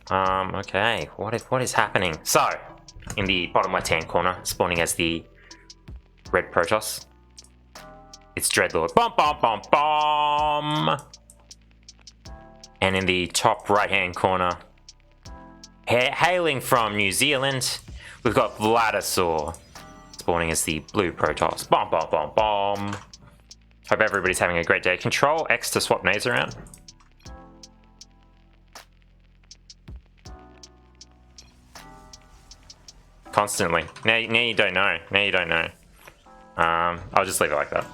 Okay, what is happening? So, in the bottom left-hand corner, spawning as the red Protoss, it's Dreadlord. Bom, bom, bom, bom! And in the top right-hand corner, hailing from New Zealand, we've got Vladizor, spawning as the blue Protoss. Bom, bom, bom, bom! Hope everybody's having a great day. Control X to swap nades around. Constantly. Now you don't know. Now you don't know. I'll just leave it like that.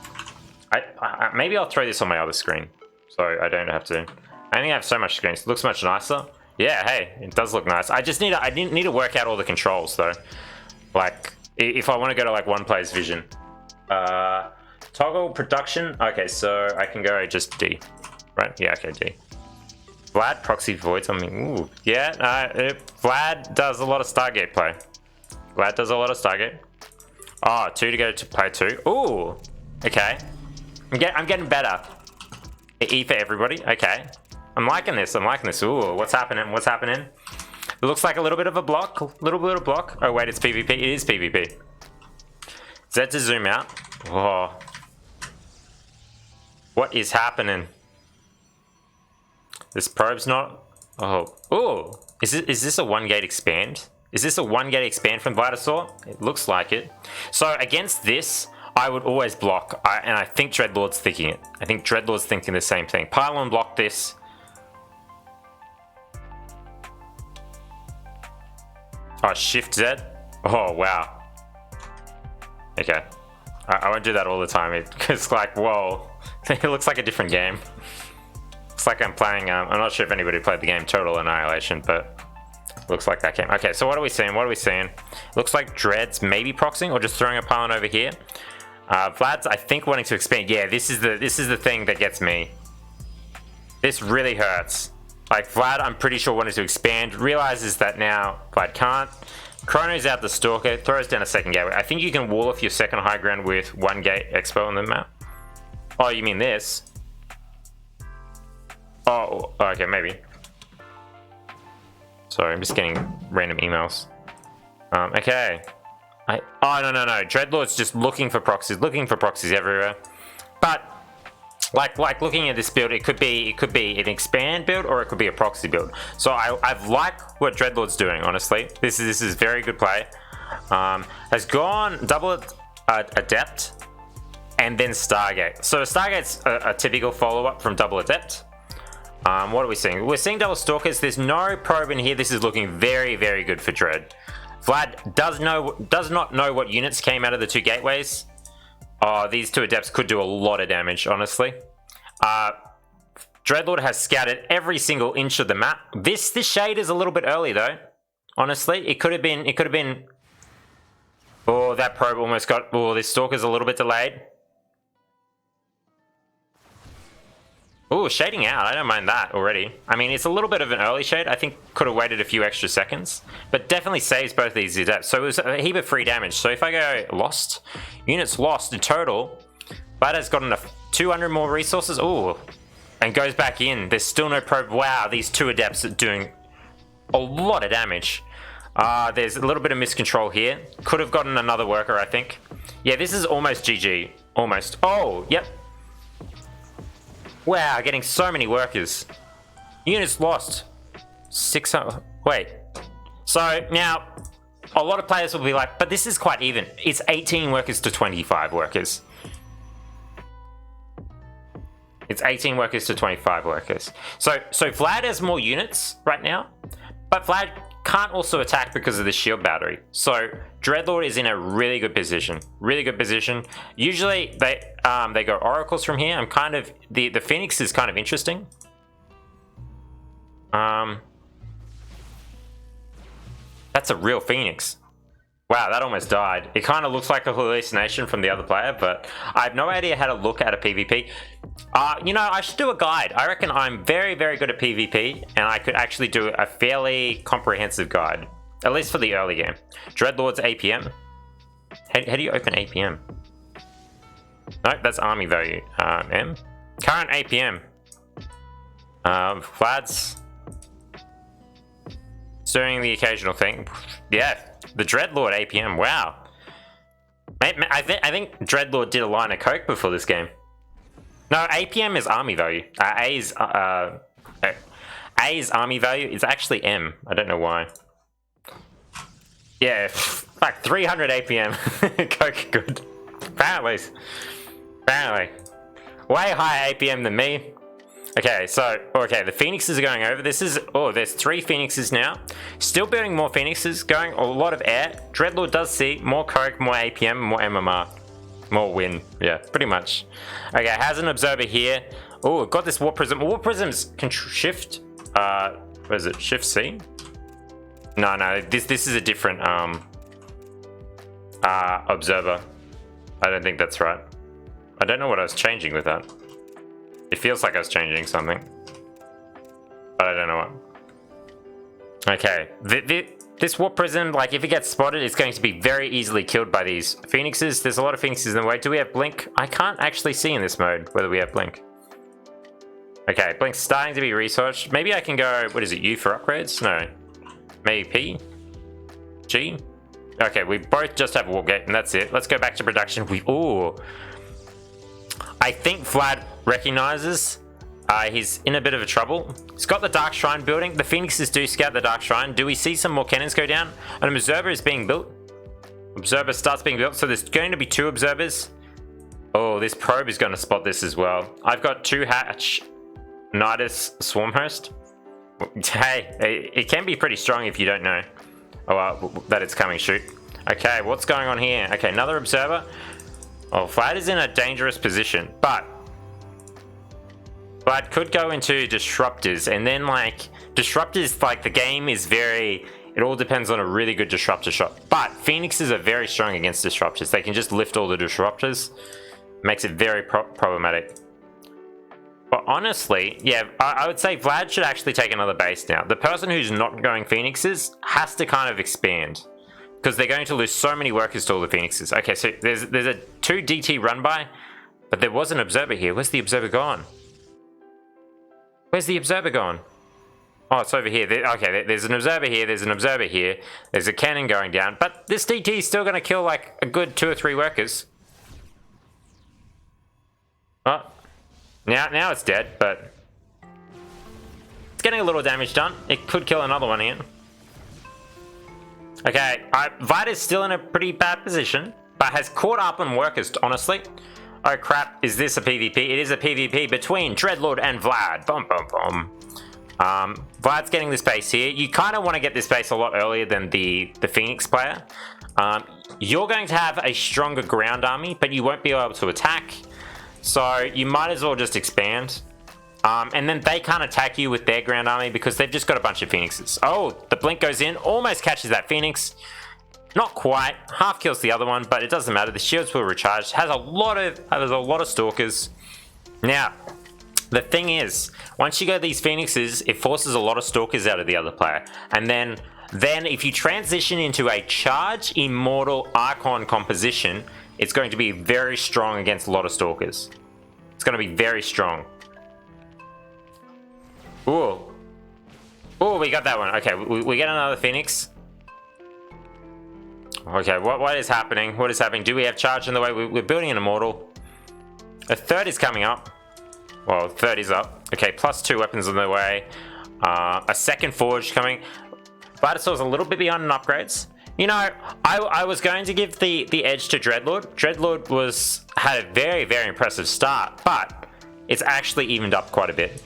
Maybe I'll throw this on my other screen, so I don't have to. I think I have so much screens. It looks much nicer. Yeah, hey, it does look nice. I need to work out all the controls though. Like, if I want to go to like one player's vision. Toggle production. Okay, so I can go just D. Right? Yeah, okay, D. Vlad proxy voids on me. Ooh, yeah. Vlad does a lot of Stargate play. Vlad does a lot of Stargate. Oh, 2 to go to play 2. Ooh, okay. I'm getting better. E for everybody. Okay. I'm liking this. I'm liking this. Ooh, what's happening? What's happening? It looks like a little bit of a block. A little bit of block. Oh, wait, it's PvP. It is PvP. Z to zoom out. Oh. What is happening? This probe's not... Oh. Ooh. Is this a 1-gate expand? Is this a 1-gate expand from Vladizor? It looks like it. So against this, I would always block. And I think Dreadlord's thinking it. I think Dreadlord's thinking the same thing. Pylon block this. Oh, Shift Z. Oh, wow. Okay. I won't do that all the time. It's like, whoa. It looks like a different game. Looks like I'm playing... I'm not sure if anybody played the game Total Annihilation, but... Looks like that game. Okay, so what are we seeing? What are we seeing? Looks like Dread's maybe proxying or just throwing a pylon over here. Vlad's, I think, wanting to expand. Yeah, this is the thing that gets me. This really hurts. Like, Vlad, I'm pretty sure wanted to expand. Realizes that now Vlad can't. Chrono's out the Stalker. Throws down a second gateway. I think you can wall off your second high ground with 1-gate expo on the map. Oh, you mean this? Oh, okay, maybe. Sorry, I'm just getting random emails. Okay. Oh, no. Dreadlord's just looking for proxies everywhere. But, like looking at this build, it could be an expand build or it could be a proxy build. So I like what Dreadlord's doing, honestly. This is very good play. Has gone double Adept and then Stargate. So Stargate's a typical follow-up from double Adept. What are we seeing? We're seeing double Stalkers. There's no probe in here. This is looking very, very good for Dread. Vlad does not know what units came out of the 2 gateways. Oh, these 2 Adepts could do a lot of damage, honestly. Dreadlord has scouted every single inch of the map. This shade is a little bit early, though. Honestly, it could have been... Oh, that probe almost got... Oh, this Stalker's a little bit delayed. Oh, shading out. I don't mind that already. I mean, it's a little bit of an early shade. I think could have waited a few extra seconds. But definitely saves both these Adepts. So it was a heap of free damage. So if I go lost, units lost in total, Vlad has gotten 200 more resources. Ooh. And goes back in. There's still no probe. Wow, these 2 Adepts are doing a lot of damage. There's a little bit of miscontrol here. Could have gotten another worker, I think. Yeah, this is almost GG. Almost. Oh, yep. Wow, getting so many workers. Units lost. 600. Wait. So now, a lot of players will be like, but this is quite even. It's 18 workers to 25 workers. It's 18 workers to 25 workers. So Vlad has more units right now, but Vlad can't also attack because of the shield battery. So Dreadlord is in a really good position. Really good position. Usually they go oracles from here. I'm kind of the Phoenix is kind of interesting. That's a real Phoenix. Wow, that almost died. It kind of looks like a hallucination from the other player, but I have no idea how to look at a PvP. You know, I should do a guide. I reckon I'm very, very good at PvP, and I could actually do a fairly comprehensive guide, at least for the early game. Dreadlord's APM. How do you open APM? Nope, that's army value. M. Current APM. Vlad's. doing the occasional thing. Yeah, the Dreadlord APM, wow. I think Dreadlord did a line of coke before this game. No, APM is army value. A is army value. It's actually M. I don't know why. Yeah, like 300 APM. Coke good. Apparently. Way higher APM than me. Okay, so, the Phoenixes are going over. This is, there's 3 Phoenixes now. Still building more Phoenixes, going a lot of air. Dreadlord does see more Coke, more APM, more MMR. More win, yeah, pretty much. Okay, has an Observer here. Oh, got this Warp Prism. Warp Prisms can shift, what is it, Shift C? No, this is a different, Observer. I don't think that's right. I don't know what I was changing with that. It feels like I was changing something, but I don't know what. Okay, this Warp Prism, like if it gets spotted, it's going to be very easily killed by these Phoenixes. There's a lot of Phoenixes in the way. Do we have Blink? I can't actually see in this mode whether we have Blink. Okay, Blink's starting to be researched. Maybe I can go, what is it, U for upgrades? No. Maybe P? G? Okay, we both just have Warp Gate and that's it. Let's go back to production. I think Vlad recognizes he's in a bit of a trouble. He's got the Dark Shrine building. The Phoenixes do scout the Dark Shrine. Do we see some more cannons go down? An Observer is being built. Observer starts being built. So there's going to be 2 Observers. Oh, this Probe is going to spot this as well. I've got 2 Hatch Nidus Swarmhost. Hey, it can be pretty strong if you don't know that it's coming. Shoot. Okay, what's going on here? Okay, another Observer. Oh, Vlad is in a dangerous position, but Vlad could go into Disruptors, and then like Disruptors, like the game is very, it all depends on a really good Disruptor shot. But Phoenixes are very strong against Disruptors. They can just lift all the Disruptors. Makes it very problematic. But honestly, yeah, I would say Vlad should actually take another base now. The person who's not going Phoenixes has to kind of expand, because they're going to lose so many workers to all the Phoenixes. Okay, so there's a 2 DT run by, but there was an Observer here. Where's the Observer gone? Where's the Observer gone? Oh, it's over here. Okay, there's an Observer here, there's an Observer here, there's a cannon going down, but this DT is still going to kill like a good 2 or 3 workers. Oh, now it's dead, but it's getting a little damage done. It could kill another one here. Okay, Vite is still in a pretty bad position, but has caught up on workers, honestly. Oh crap, is this a PvP? It is a PvP between Dreadlord and Vlad. Boom, boom, boom. Vlad's getting this base here. You kind of want to get this base a lot earlier than the Phoenix player. You're going to have a stronger ground army, but you won't be able to attack. So you might as well just expand. And then they can't attack you with their ground army because they've just got a bunch of Phoenixes. Oh, the Blink goes in, almost catches that Phoenix. Not quite, half kills the other one, but it doesn't matter. The shields will recharge. Has a lot of Stalkers. Now, the thing is, once you go these Phoenixes, it forces a lot of Stalkers out of the other player. And then if you transition into a Charge Immortal Archon composition, it's going to be very strong against a lot of Stalkers. It's going to be very strong. Ooh. Ooh, we got that one. Okay, we get another Phoenix. Okay, what is happening? What is happening? Do we have charge in the way? We're building an Immortal. A 3rd is coming up. Well, 3rd is up. Okay, +2 weapons in the way. A 2nd Forge coming. Vladizor's a little bit behind in upgrades. You know, I was going to give the edge to Dreadlord. Dreadlord had a very, very impressive start, but it's actually evened up quite a bit.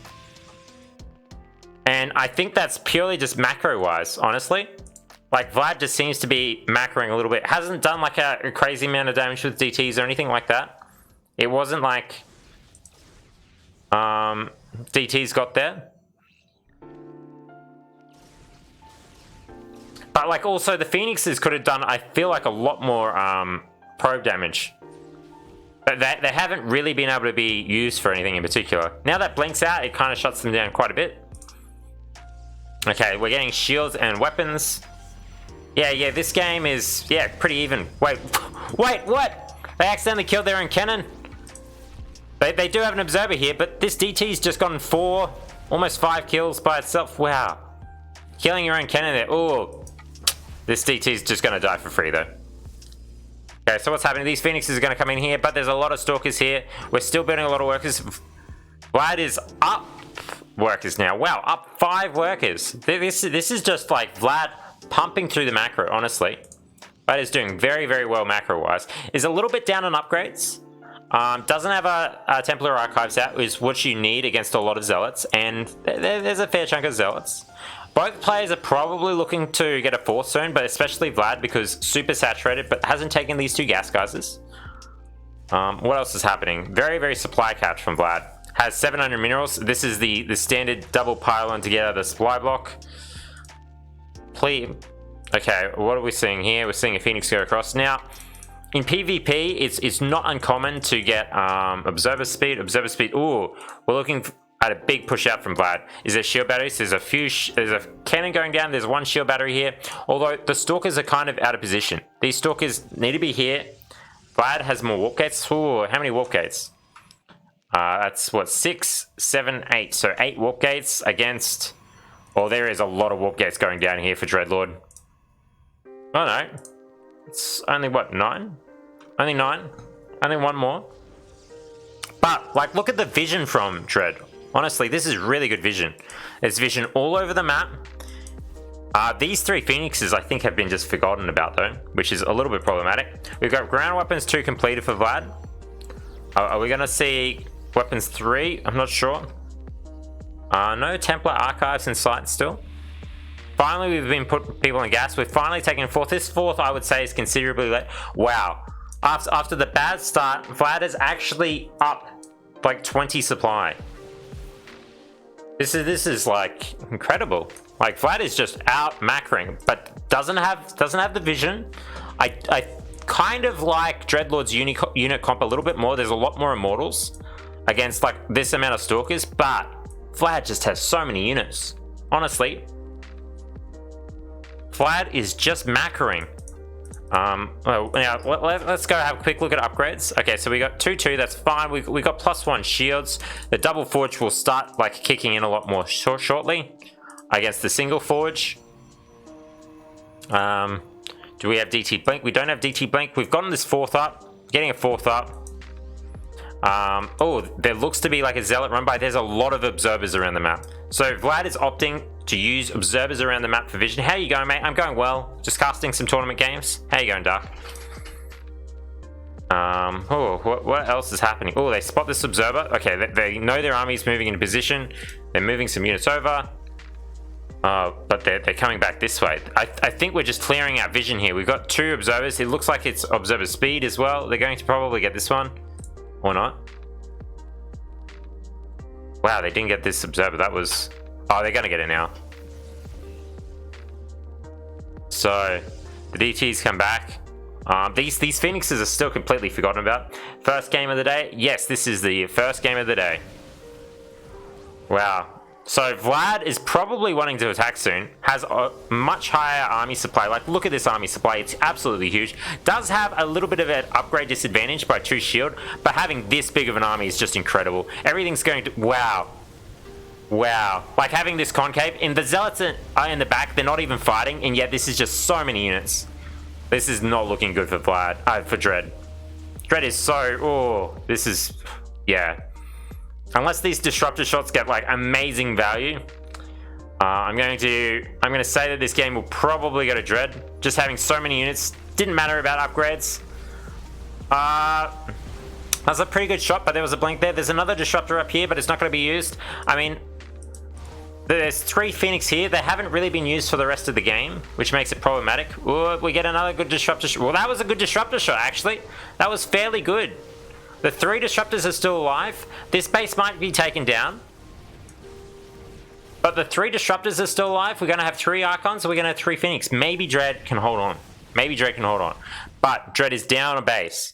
And I think that's purely just macro-wise, honestly. Like, Vlad just seems to be macroing a little bit. Hasn't done like a crazy amount of damage with DTs or anything like that. It wasn't like DTs got there. But like also the Phoenixes could have done, I feel like, a lot more probe damage. But they haven't really been able to be used for anything in particular. Now that Blink's out, it kind of shuts them down quite a bit. Okay, we're getting shields and weapons. Yeah, this game is, pretty even. Wait, what? They accidentally killed their own cannon? They do have an Observer here, but this DT's just gotten 4, almost 5 kills by itself. Wow. Killing your own cannon there. Ooh. This DT is just going to die for free, though. Okay, so what's happening? These Phoenixes are going to come in here, but there's a lot of Stalkers here. We're still building a lot of workers. Vlad is up workers now. Wow, up 5 workers. This is just like Vlad pumping through the macro, honestly. Vlad is doing very, very well macro-wise. Is a little bit down on upgrades. Doesn't have a Templar Archives out, is what you need against a lot of Zealots, and there's a fair chunk of Zealots. Both players are probably looking to get a 4th soon, but especially Vlad because super saturated, but hasn't taken these 2 gas geysers. What else is happening? Very, very supply catch from Vlad. Has 700 minerals. This is the standard double pylon to get out of the supply block. Please. Okay, what are we seeing here? We're seeing a Phoenix go across. Now, in PvP, it's not uncommon to get observer speed. Observer speed. Ooh, we're looking at a big push out from Vlad. Is there shield batteries? There's a cannon going down. There's 1 shield battery here. Although the Stalkers are kind of out of position. These Stalkers need to be here. Vlad has more warp gates. Ooh, how many warp gates? That's what, 6, 7, 8. So 8 warp gates against. Oh, there is a lot of warp gates going down here for Dreadlord. Oh no, it's only what, 9? Only 9. Only 1 more. But like, look at the vision from Dread. Honestly, this is really good vision. There's vision all over the map. These 3 Phoenixes, I think, have been just forgotten about, though, which is a little bit problematic. We've got ground weapons 2 completed for Vlad. Are we going to see weapons 3? I'm not sure. No Templar Archives in sight still. Finally, we've been put people in gas. We've finally taken 4th. This 4th, I would say, is considerably late. Wow. After the bad start, Vlad is actually up like 20 supply. This is like incredible. Like, Vlad is just out macroing, but doesn't have the vision. I kind of like Dreadlord's unit comp a little bit more. There's a lot more immortals against like this amount of Stalkers, but Vlad just has so many units. Honestly, Vlad is just macroing. Well, now let's go have a quick look at upgrades. Okay, so we got 2-2, that's fine. We got +1 shields. The double forge will start like kicking in a lot more shortly against the single forge. Do we have DT blink? We don't have DT blink. We've gotten this 4th up, getting a 4th up. Oh, there looks to be like a zealot run by. There's a lot of observers around the map. So Vlad is opting to use observers around the map for vision. How you going, mate? I'm going well. Just casting some tournament games. How you going, Dark? Oh, what else is happening? Oh, they spot this observer. Okay, they know their army's moving into position. They're moving some units over. But they're coming back this way. I think we're just clearing out vision here. We've got 2 observers. It looks like it's observer speed as well. They're going to probably get this one. Or not. Wow, they didn't get this observer. That was... Oh, they're going to get it now. So, the DTs come back. These Phoenixes are still completely forgotten about. First game of the day. Yes, this is the first game of the day. Wow. So Vlad is probably wanting to attack soon. Has a much higher army supply. Like, look at this army supply. It's absolutely huge. Does have a little bit of an upgrade disadvantage by 2 shield. But having this big of an army is just incredible. Everything's going to... Wow. Wow. Like, having this concave. And the Zealots are in the back. They're not even fighting. And yet this is just so many units. This is not looking good for Vlad. For Dread. Dread is so... Oh, this is... Yeah. Unless these disruptor shots get like amazing value, I'm going to say that this game will probably go to Dread. Just having so many units didn't matter about upgrades. That's a pretty good shot, but there was a blink there. There's another disruptor up here, but it's not going to be used. I mean, there's 3 Phoenix here. They haven't really been used for the rest of the game, which makes it problematic. Ooh, we get another good disruptor shot. Well, that was a good disruptor shot, actually. That was fairly good. The 3 disruptors are still alive. This base might be taken down. But the 3 disruptors are still alive. We're going to have 3 Archons. We're going to have 3 Phoenix. Maybe Dread can hold on. Maybe Dread can hold on. But Dread is down a base.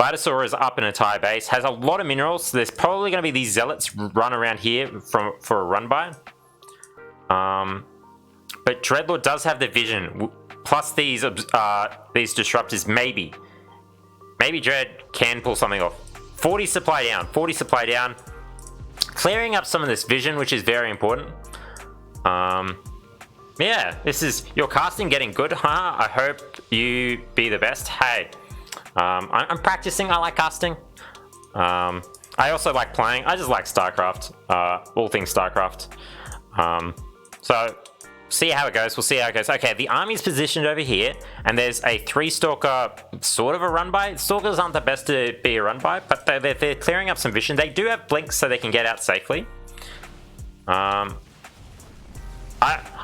Vladizor is up an entire base. Has a lot of minerals. So there's probably going to be these Zealots run around here for a run by. But Dreadlord does have the vision. Plus these disruptors, maybe. Maybe Dread can pull something off. 40 supply down. 40 supply down. Clearing up some of this vision, which is very important. Yeah, this is your casting getting good, huh? I hope you be the best. Hey, I'm practicing. I like casting. I also like playing. I just like StarCraft. All things StarCraft. So see how it goes. We'll see how it goes. Okay, the army's positioned over here, and there's a 3-stalker, sort of a run by. Stalkers aren't the best to be a run by, but they're clearing up some vision. They do have blinks, so they can get out safely.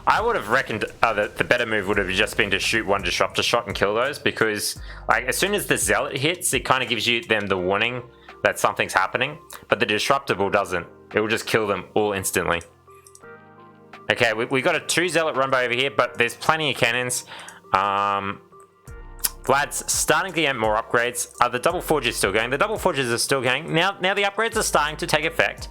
I would have reckoned that the better move would have just been to shoot one disruptor shot and kill those, because like as soon as the zealot hits, it kind of gives them the warning that something's happening, but the disruptible doesn't. It will just kill them all instantly. Okay, we got a 2 zealot run by over here, but there's plenty of cannons. Vlad's starting to get more upgrades. The double forge is still going. The double forges are still going. Now the upgrades are starting to take effect,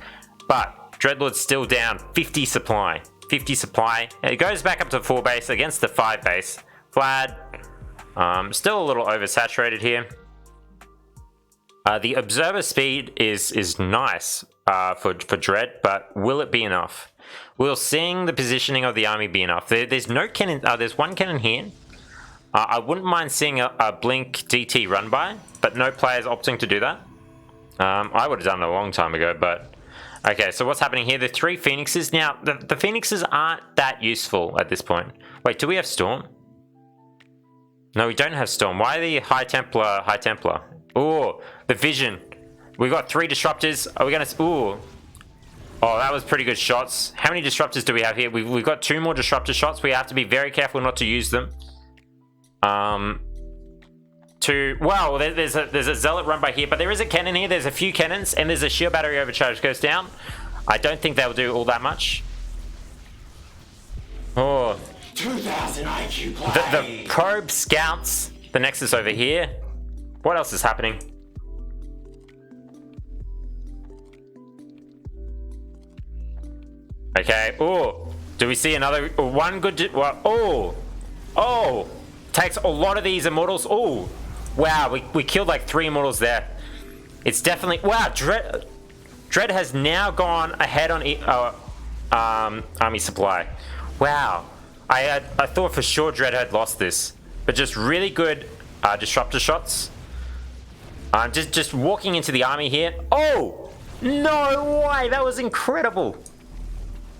but Dreadlord's still down 50 supply. 50 supply. It goes back up to 4 base against the 5 base. Vlad, still a little oversaturated here. The observer speed is nice for Dread, but will it be enough? Will seeing the positioning of the army be enough? There's no cannon. There's 1 cannon here. I wouldn't mind seeing a blink DT run by, but no players opting to do that. I would have done it a long time ago, but okay. So what's happening here? The 3 phoenixes. Now the phoenixes aren't that useful at this point. Wait, do we have storm? No, we don't have storm. Why the High Templar? High Templar. Oh, the vision. We got 3 disruptors. Are we gonna? Ooh. Oh, that was pretty good shots. How many disruptors do we have here? We've got 2 more disruptor shots. We have to be very careful not to use them. Wow, there's a zealot run by here, but there is a cannon here. There's a few cannons, and there's a shield battery overcharge goes down. I don't think they'll do all that much. Oh, 2000 IQ play. the probe scouts the nexus over here. What else is happening? Okay. Oh, do we see another 1 good? Oh, takes a lot of these immortals. Oh, wow. We killed like 3 immortals there. It's definitely wow. Dread has now gone ahead on army supply. Wow. I thought for sure Dread had lost this, but just really good disruptor shots. Just walking into the army here. Oh no way! That was incredible.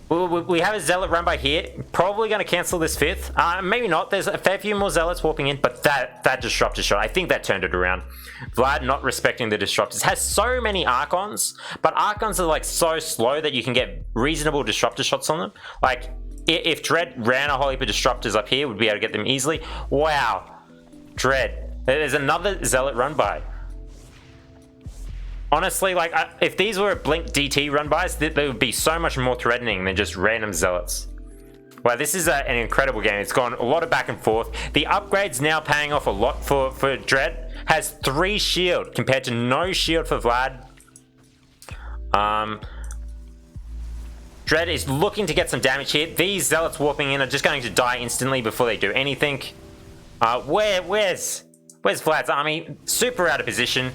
We have a zealot run by here. Probably going to cancel this 5th. Maybe not. There's a fair few more zealots warping in, but that disruptor shot, I think that turned it around. Vlad not respecting the disruptors. Has so many Archons, but Archons are like so slow that you can get reasonable disruptor shots on them. Like if Dread ran a whole heap of disruptors up here, we'd be able to get them easily. Wow. Dread. There's another zealot run by. Honestly, like, if these were Blink DT run-bys, they would be so much more threatening than just random zealots. Well, this is an incredible game. It's gone a lot of back and forth. The upgrade's now paying off a lot for Dread. Has 3 shield compared to no shield for Vlad. Dread is looking to get some damage here. These zealots warping in are just going to die instantly before they do anything. Where's Vlad's army? Super out of position.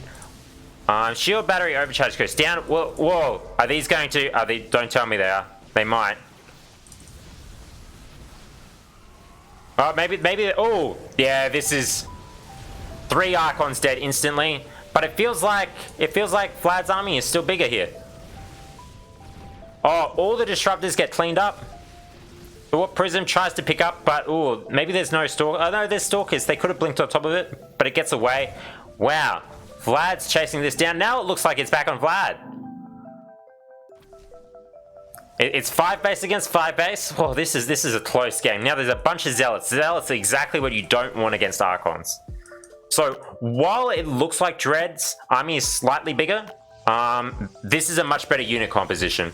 Shield battery overcharge goes down. Whoa. Are these going to... Don't tell me they are. They might. Oh, maybe... Oh, yeah, this is... 3 Archons dead instantly. But it feels like Vlad's army is still bigger here. Oh, all the disruptors get cleaned up. What Prism tries to pick up, but... Oh, maybe there's no stalker. Oh, no, there's stalkers. They could have blinked on top of it, but it gets away. Wow. Vlad's chasing this down. Now it looks like it's back on Vlad. It's 5 base against 5 base. Oh, this is a close game. Now there's a bunch of zealots. Zealots are exactly what you don't want against Archons. So while it looks like Dread's army is slightly bigger, this is a much better unit composition.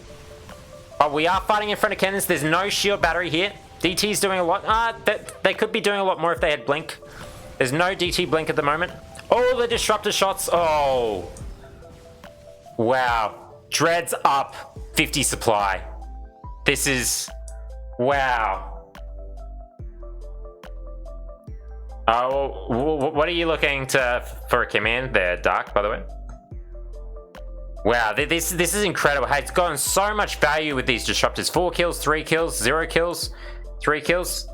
But we are fighting in front of cannons. There's no shield battery here. DT's doing a lot. They could be doing a lot more if they had blink. There's no DT blink at the moment. All the disruptor shots. Oh. Wow. Dread's up 50 supply. This is... Wow. Oh, what are you looking for a command there, Dark, by the way? Wow, this is incredible. Hey, it's gotten so much value with these disruptors. 4 kills, 3 kills, 0 kills. 3 kills.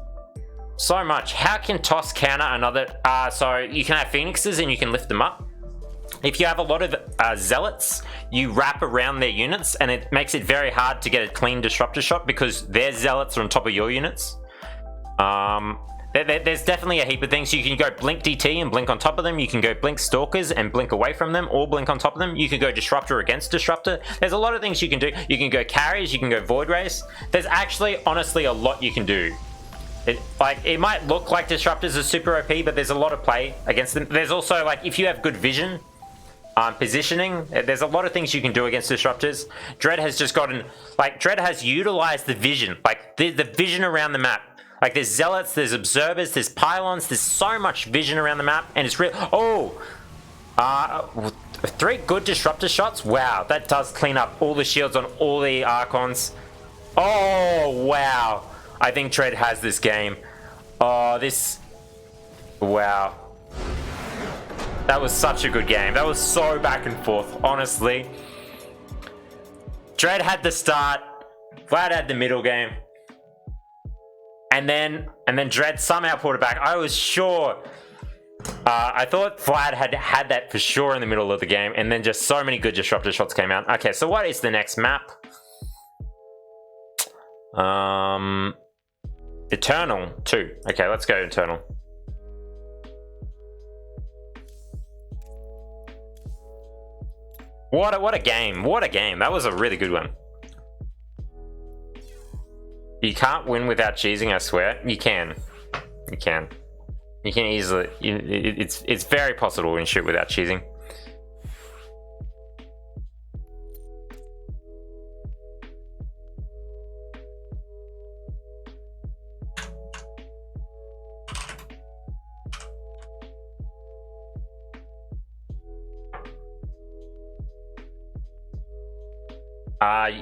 So much. How can Toss counter another? So you can have Phoenixes and you can lift them up. If you have a lot of Zealots, you wrap around their units and it makes it very hard to get a clean Disruptor shot because their Zealots are on top of your units. There's definitely a heap of things. You can go Blink DT and blink on top of them. You can go Blink Stalkers and blink away from them or blink on top of them. You can go Disruptor against Disruptor. There's a lot of things you can do. You can go Carries, you can go Void Race. There's actually, honestly, a lot you can do. It might look like Disruptors are super OP, but there's a lot of play against them. There's also, like, if you have good vision, positioning, there's a lot of things you can do against Disruptors. Dread has just gotten, like, Dread has utilized the vision, like, the vision around the map. Like, there's Zealots, there's Observers, there's Pylons, there's so much vision around the map, and it's real. Oh! 3 good Disruptor shots? Wow, that does clean up all the shields on all the Archons. Oh, wow. I think Dread has this game. Oh, this... Wow. That was such a good game. That was so back and forth, honestly. Dread had the start. Vlad had the middle game. And then Dread somehow pulled it back. I was sure. I thought Vlad had that for sure in the middle of the game. And then just so many good Disruptor shots came out. Okay, so what is the next map? Eternal 2. Okay, let's go Eternal. What a game. What a game. That was a really good one. You can't win without cheesing, I swear. You can. You can. You can easily... It's very possible to win shit without cheesing.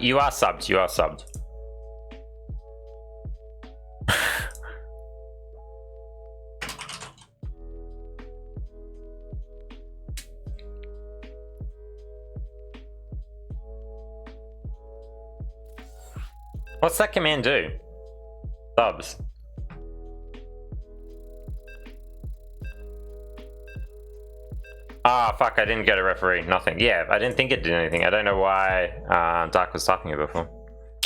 You are subbed. You are subbed. What's that command do? Subs. Ah, fuck, I didn't get a referee. Nothing. Yeah, I didn't think it did anything. I don't know why Dark was typing it before.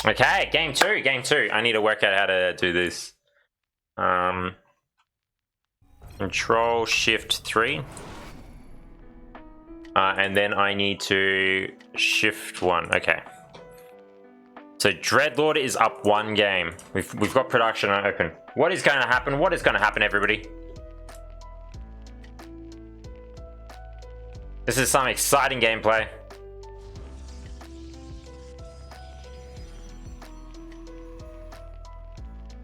Okay, game 2. Game 2. I need to work out how to do this. Control Shift 3. And then I need to Shift 1. Okay. So Dreadlord is up 1 game. We've got production open. What is going to happen? What is going to happen, everybody? This is some exciting gameplay.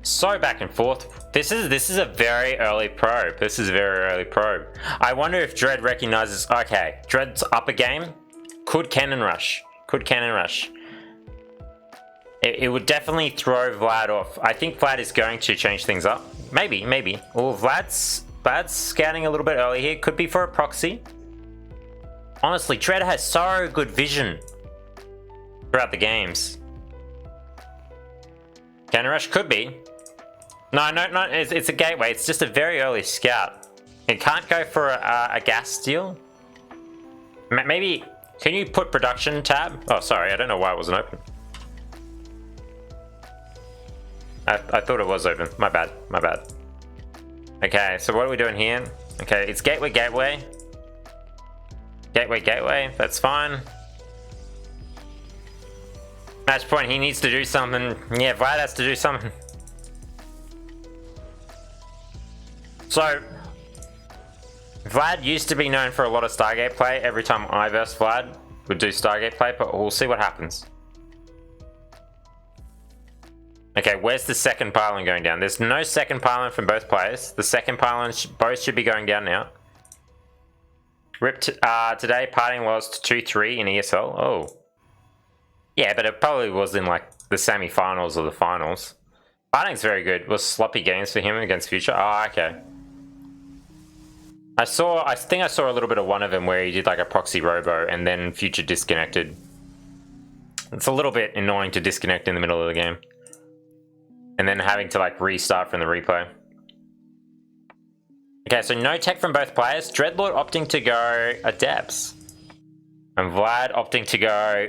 So back and forth. This is a very early probe. This is a very early probe. I wonder if Dread recognizes. Okay, Dread's up a game. Could Cannon Rush? Could Cannon Rush? It would definitely throw Vlad off. I think Vlad is going to change things up. Maybe, maybe. Or Vlad's scouting a little bit early here. Could be for a proxy. Honestly, Dread has so good vision throughout the games. Cannon Rush could be. No, it's a gateway. It's just a very early scout. It can't go for a gas steal. Maybe, can you put production tab? Oh, sorry, I don't know why it wasn't open. I thought it was open. My bad, my bad. Okay, so what are we doing here? Okay, it's gateway. Gateway, that's fine. Match point, he needs to do something. Yeah, Vlad has to do something. So, Vlad used to be known for a lot of Stargate play. Every time I versus Vlad would do Stargate play, but we'll see what happens. Okay, where's the second pylon going down? There's no second pylon from both players. The second pylon, both should be going down now. Rip today, partying lost 2-3 in ESL. Oh. Yeah, but it probably was in like the semi-finals or the finals. Partying's very good. It was sloppy games for him against Future. Oh, okay. I think I saw a little bit of one of them where he did like a proxy robo and then Future disconnected. It's a little bit annoying to disconnect in the middle of the game. and then having to like restart from the replay. Okay, so no tech from both players. Dreadlord opting to go Adepts. And Vlad opting to go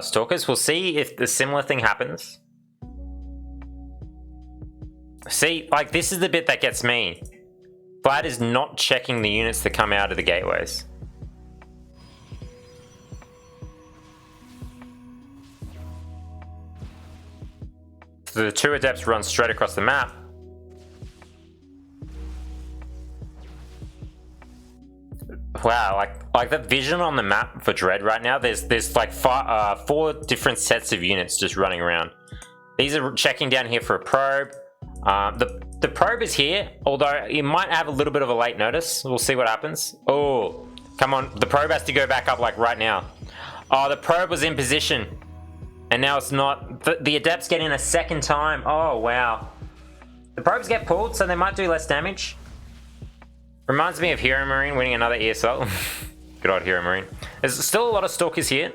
Stalkers. We'll see if the similar thing happens. See, like this is the bit that gets me. Vlad is not checking the units that come out of the gateways. So the two Adepts run straight across the map. Wow, like the vision on the map for Dread right now, there's like 4 different sets of units just running around. These are checking down here for a probe. The probe is here, although it might have a little bit of a late notice. We'll see what happens. Oh, come on, the probe has to go back up like right now. Oh, the probe was in position, and now it's not. The Adepts get in a second time. Oh, wow. The probes get pulled, so they might do less damage. Reminds me of Hero Marine winning another ESL. Good old Hero Marine. There's still a lot of Stalkers here.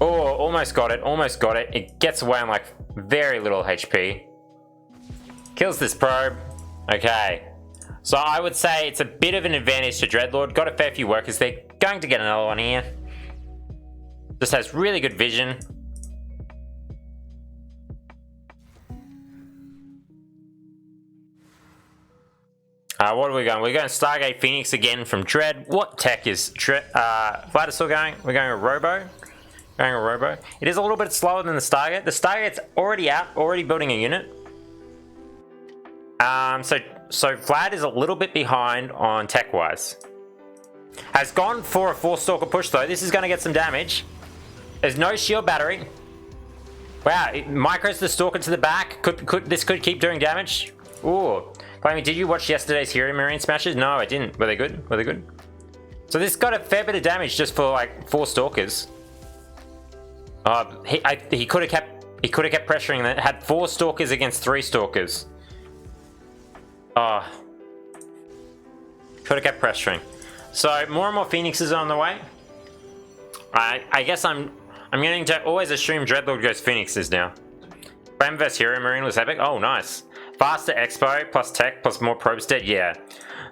Oh, almost got it, almost got it. It gets away on like very little HP. Kills this probe. Okay. So I would say it's a bit of an advantage to Dreadlord. Got a fair few workers. They're going to get another one here. Just has really good vision. What are we going? We're going Stargate Phoenix again from Dread. What tech is Vladizor going? We're going a Robo. Going a Robo. It is a little bit slower than the Stargate. The Stargate's already out, already building a unit. So Vlad is a little bit behind on tech-wise. Has gone for a 4-stalker push though. This is going to get some damage. There's no shield battery. Wow, it micros the stalker to the back. This could keep doing damage. Ooh. Blimey, did you watch yesterday's Hero Marine smashes? No, I didn't. Were they good? Were they good? So this got a fair bit of damage just for like 4 stalkers. He could have kept pressuring that. Had 4 stalkers against 3 stalkers. Oh. Could have kept pressuring. So more and more Phoenixes are on the way. I guess I'm going to always assume Dreadlord goes Phoenixes now. Prem vs Hero Marine was epic. Oh, nice. Faster expo plus tech plus more probes dead. Yeah.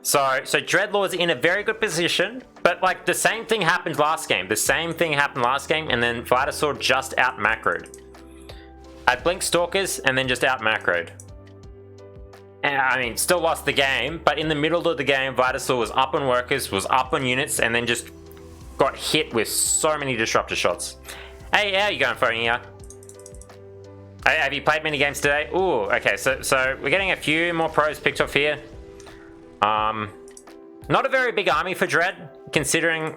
So Dreadlord's in a very good position, but like the same thing happened last game. The same thing happened last game, and then Vladizor just out macroed. Had Blink Stalkers and then just out macroed. And, I mean, still lost the game, but in the middle of the game, Vladizor was up on workers, was up on units, and then just got hit with so many disruptor shots. Hey, how you going, Phonia? Have you played many games today? Ooh, okay, so we're getting a few more pros picked off here. Not a very big army for Dread, considering...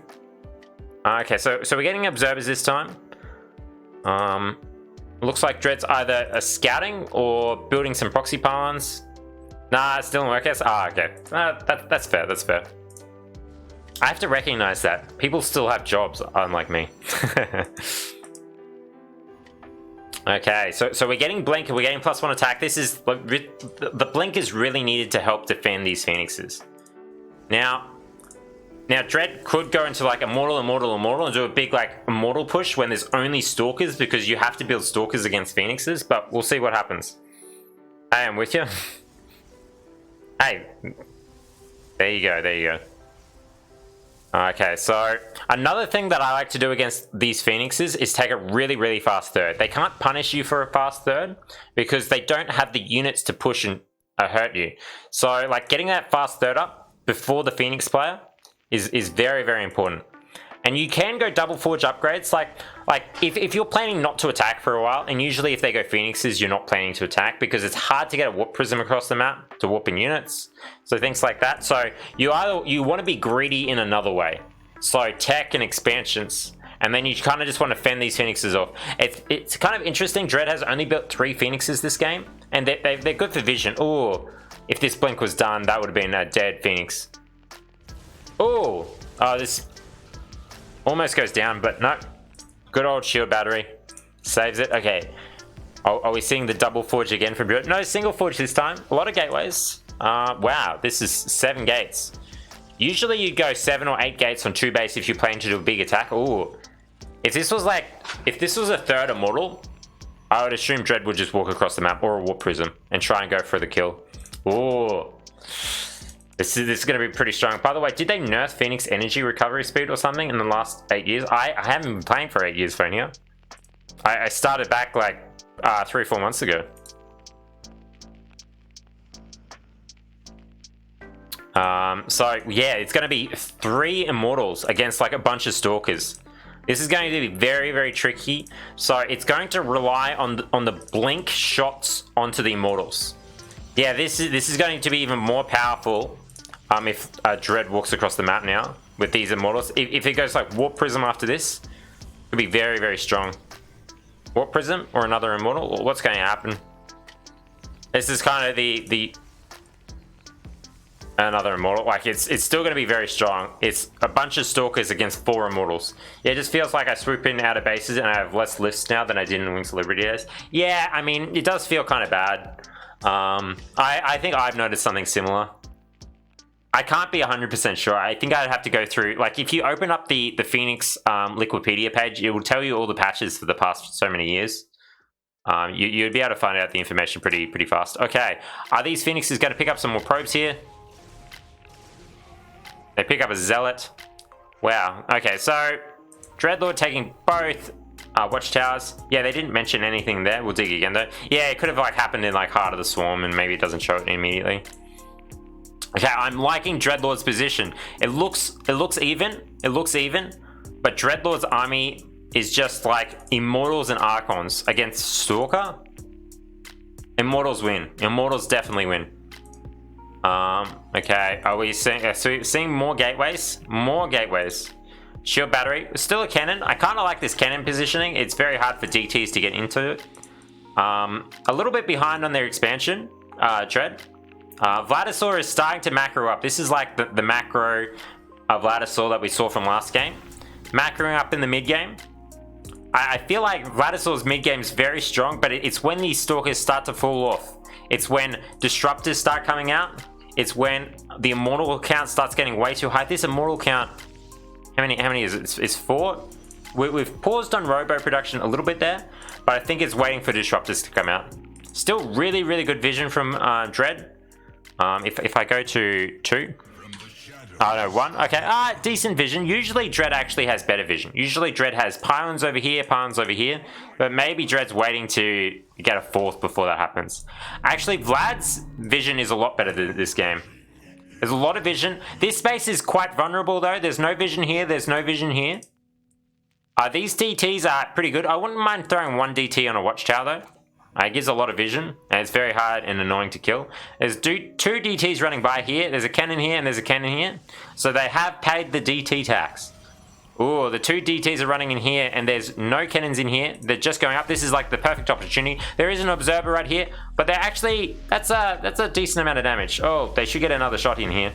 Okay, so we're getting observers this time. Looks like Dread's either scouting or building some proxy pylons. Nah, it's still in workers. Ah, okay. That's fair, that's fair. I have to recognize that. People still have jobs, unlike me. Okay, so we're getting blink, we're getting +1 attack. This is the blink is really needed to help defend these Phoenixes. Now Dread could go into like immortal and do a big like immortal push when there's only stalkers, because you have to build stalkers against Phoenixes, but we'll see what happens. Hey, I'm with you. Hey, there you go. Okay, so another thing that I like to do against these Phoenixes is take a really, really fast third. They can't punish you for a fast third because they don't have the units to push and hurt you. So like getting that fast third up before the Phoenix player is very, very important. And you can go double forge upgrades. Like if you're planning not to attack for a while, and usually if they go Phoenixes, you're not planning to attack because it's hard to get a warp prism across the map to warp in units. So things like that. So you want to be greedy in another way. So tech and expansions, and then you kind of just want to fend these Phoenixes off. It's kind of interesting. Dread has only built 3 Phoenixes this game, and they're good for vision. Ooh, if this blink was done, that would have been a dead Phoenix. Ooh, this almost goes down, but no. Good old shield battery. Saves it. Okay. Are we seeing the double forge again from Dread? No, single forge this time. A lot of gateways. Wow, this is 7 gates. Usually you'd go 7 or 8 gates on 2 base if you're planning to do a big attack. Ooh. If this was a third immortal, I would assume Dread would just walk across the map or a warp prism and try and go for the kill. Ooh. This is going to be pretty strong. By the way, did they nerf Phoenix energy recovery speed or something in the last 8 years? I haven't been playing for 8 years, Phonia. I started back like 3 or 4 months ago. So yeah, it's going to be 3 Immortals against like a bunch of Stalkers. This is going to be very, very tricky. So it's going to rely on the blink shots onto the Immortals. Yeah, this is going to be even more powerful if Dread walks across the map now with these Immortals. If it goes like Warp Prism after this, it'll be very, very strong. Warp Prism or another Immortal? What's going to happen? This is kind of the another Immortal. Like it's still going to be very strong. It's a bunch of Stalkers against 4 Immortals. Yeah, it just feels like I swoop in out of bases and I have less lifts now than I did in Wings of Liberty days. Yeah, I mean, it does feel kind of bad. I think I've noticed something similar. I can't be 100% sure. I think I'd have to go through, like if you open up the Phoenix Liquipedia page, it will tell you all the patches for the past so many years. You'd be able to find out the information pretty fast. Okay, are these Phoenixes going to pick up some more probes here? They pick up a Zealot. Wow. Okay, so Dreadlord taking both watchtowers. Yeah, they didn't mention anything there. We'll dig again though. Yeah, it could have like happened in like Heart of the Swarm and maybe it doesn't show it immediately. Okay, I'm liking Dreadlord's position. It looks even. It looks even. But Dreadlord's army is just like Immortals and Archons against Stalker. Immortals win. Immortals definitely win. Okay, are we seeing more gateways? More gateways. Shield battery. Still a cannon. I kind of like this cannon positioning. It's very hard for DTs to get into it. A little bit behind on their expansion, Dread. Vladizor is starting to macro up. This is like the macro of Vladizor that we saw from last game. Macroing up in the mid game. I feel like Vladizor's mid game is very strong, but it's when these Stalkers start to fall off. It's when Disruptors start coming out. It's when the Immortal count starts getting way too high. This Immortal count, how many is it? It's 4. We've paused on Robo production a little bit there, but I think it's waiting for Disruptors to come out. Still really, really good vision from Dread. If I go to 2. Oh no, 1. Okay, decent vision. Usually Dread actually has better vision. Usually Dread has pylons over here, but maybe Dread's waiting to get a 4th before that happens. Actually, Vlad's vision is a lot better than this game. There's a lot of vision. This space is quite vulnerable though. There's no vision here, there's no vision here. These DTs are pretty good. I wouldn't mind throwing 1 DT on a watchtower though. It gives a lot of vision, and it's very hard and annoying to kill. There's 2 DTs running by here. There's a cannon here, and there's a cannon here. So they have paid the DT tax. Ooh, the 2 DTs are running in here, and there's no cannons in here. They're just going up. This is like the perfect opportunity. There is an observer right here, but they're actually... That's a decent amount of damage. Oh, they should get another shot in here.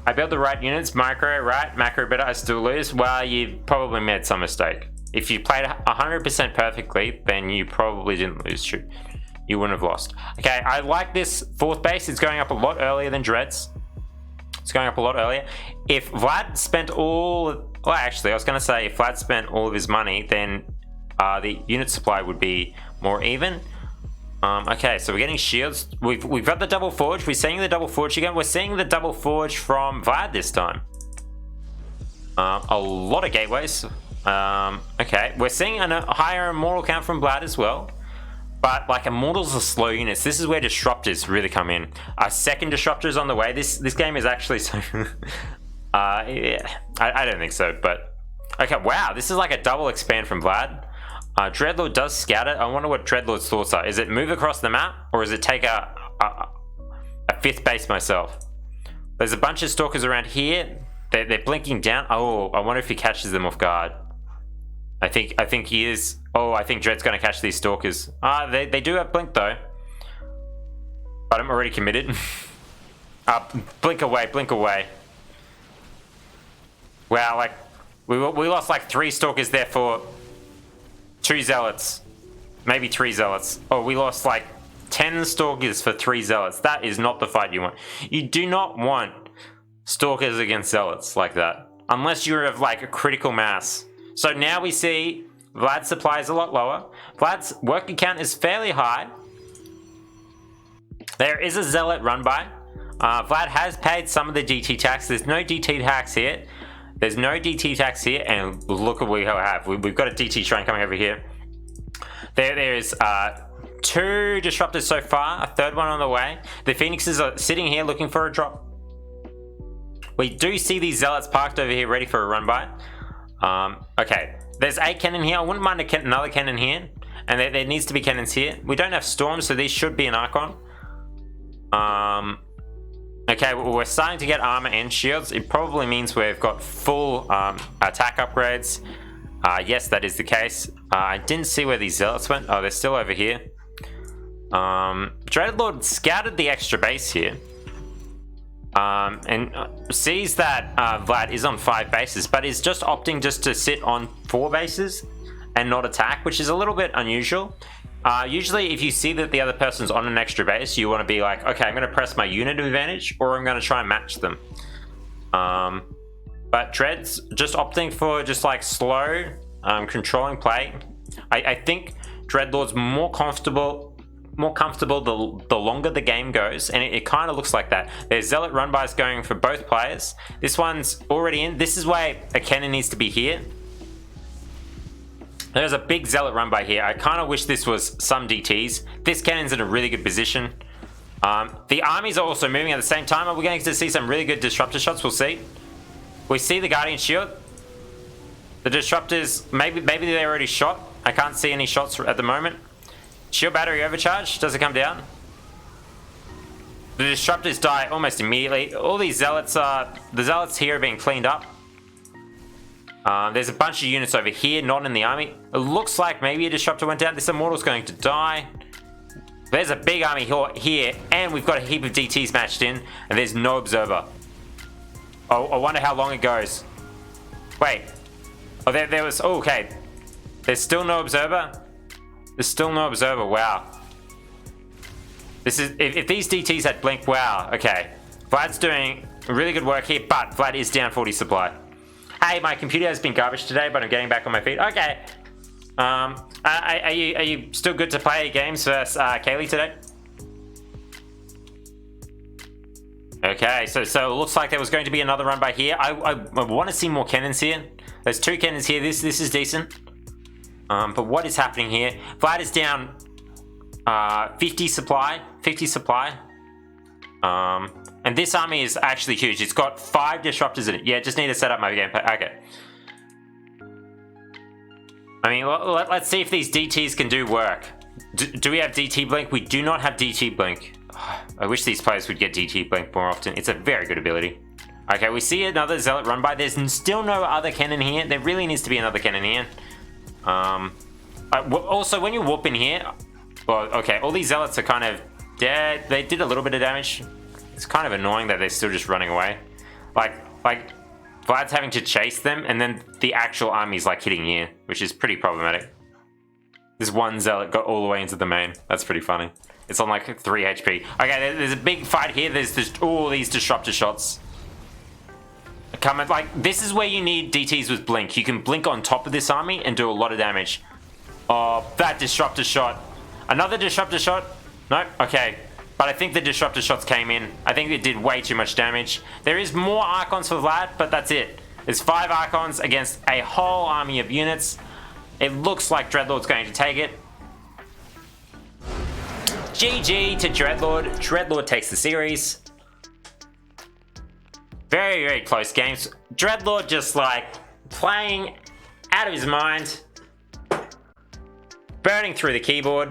I built the right units. Micro, right? Macro better. I still lose. Well, you probably made some mistake. If you played 100% perfectly, then you probably didn't lose. You wouldn't have lost. Okay, I like this 4th base. It's going up a lot earlier than Dread's. It's going up a lot earlier. If Vlad spent all... Well, actually, I was going to say if Vlad spent all of his money, then the unit supply would be more even. Okay, so we're getting shields. We've got the double forge. We're seeing the double forge again. We're seeing the double forge from Vlad this time. A lot of gateways. Okay, we're seeing a higher Immortal count from Vlad as well. But like Immortals are slow units. This is where Disruptors really come in. A second Disruptor is on the way. This game is actually so... yeah, I don't think so, but... Okay, wow, this is like a double expand from Vlad. Dreadlord does scout it. I wonder what Dreadlord's thoughts are. Is it move across the map, or is it take a 5th base myself? There's a bunch of Stalkers around here. They're blinking down. Oh, I wonder if he catches them off guard. I think he is. Oh, I think Dread's going to catch these Stalkers. They do have blink though. But I'm already committed. Blink away, blink away. Wow, like we lost like 3 Stalkers there for 2 Zealots. Maybe 3 Zealots. Oh, we lost like 10 Stalkers for 3 Zealots. That is not the fight you want. You do not want Stalkers against Zealots like that. Unless you have like a critical mass. So now we see Vlad's supply is a lot lower. Vlad's worker count is fairly high. There is a Zealot run by. Vlad has paid some of the DT tax. There's no DT tax here. There's no DT tax here, and look at what we have. We've got a DT train coming over here. There is 2 disruptors so far, a 3rd one on the way. The Phoenixes are sitting here looking for a drop. We do see these Zealots parked over here ready for a run by. Okay, there's a cannon here. I wouldn't mind another cannon here, and there needs to be cannons here. We don't have storms, so these should be an Archon. Okay, we're starting to get armor and shields. It probably means we've got full attack upgrades. Yes, that is the case. I didn't see where these Zealots went. Oh, they're still over here. Dreadlord scouted the extra base here. And sees that Vlad is on 5 bases, but is just opting just to sit on 4 bases and not attack, which is a little bit unusual. Usually if you see that the other person's on an extra base, you want to be like, okay, I'm going to press my unit advantage, or I'm going to try and match them. But Dread's just opting for just like slow controlling play. I think Dreadlord's more comfortable the longer the game goes, and it kind of looks like that. There's Zealot run-bys going for both players. This one's already in. This is why a cannon needs to be here. There's a big Zealot run-by here. I kind of wish this was some DTs. This cannon's in a really good position. The armies are also moving at the same time. Are we going to see some really good disruptor shots? We'll see. We see the Guardian Shield. The disruptors, maybe they're already shot. I can't see any shots at the moment. Shield battery overcharge. Does it come down? The disruptors die almost immediately. All these Zealots the Zealots here are being cleaned up. There's a bunch of units over here, not in the army. It looks like maybe a disruptor went down. This Immortal's going to die. There's a big army here, and we've got a heap of DTs matched in, and there's no observer. Oh, I wonder how long it goes. Wait. Oh, there was... Oh, okay. There's still no observer? There's still no observer. Wow. This is... If these DTs had blink, wow. Okay. Vlad's doing really good work here, but Vlad is down 40 supply. Hey, my computer has been garbage today, but I'm getting back on my feet. Okay. Are you still good to play games versus Kaylee today? Okay, so it looks like there was going to be another run by here. I want to see more cannons here. There's 2 cannons here. This is decent. But what is happening here? Vlad is down 50 supply. 50 supply. And this army is actually huge. It's got 5 disruptors in it. Yeah, just need to set up my gameplay. Okay. I mean, let's see if these DTs can do work. Do we have DT blink? We do not have DT blink. I wish these players would get DT blink more often. It's a very good ability. Okay, we see another Zealot run by. There's still no other cannon here. There really needs to be another cannon here. Also, when you whoop in here... Well, okay, all these Zealots are kind of dead. They did a little bit of damage. It's kind of annoying that they're still just running away. Like Vlad's having to chase them, and then the actual army's like hitting here, which is pretty problematic. This one Zealot got all the way into the main. That's pretty funny. It's on like 3 HP. Okay, there's a big fight here. There's just all these disruptor shots. Coming, like, this is where you need DTs with blink. You can blink on top of this army and do a lot of damage. Oh, that disruptor shot. Another disruptor shot? No? Okay. But I think the disruptor shots came in. I think it did way too much damage. There is more Archons for Vlad, but that's it. There's 5 Archons against a whole army of units. It looks like Dreadlord's going to take it. GG to Dreadlord. Dreadlord takes the series. Very, very close games. Dreadlord just like playing out of his mind. Burning through the keyboard.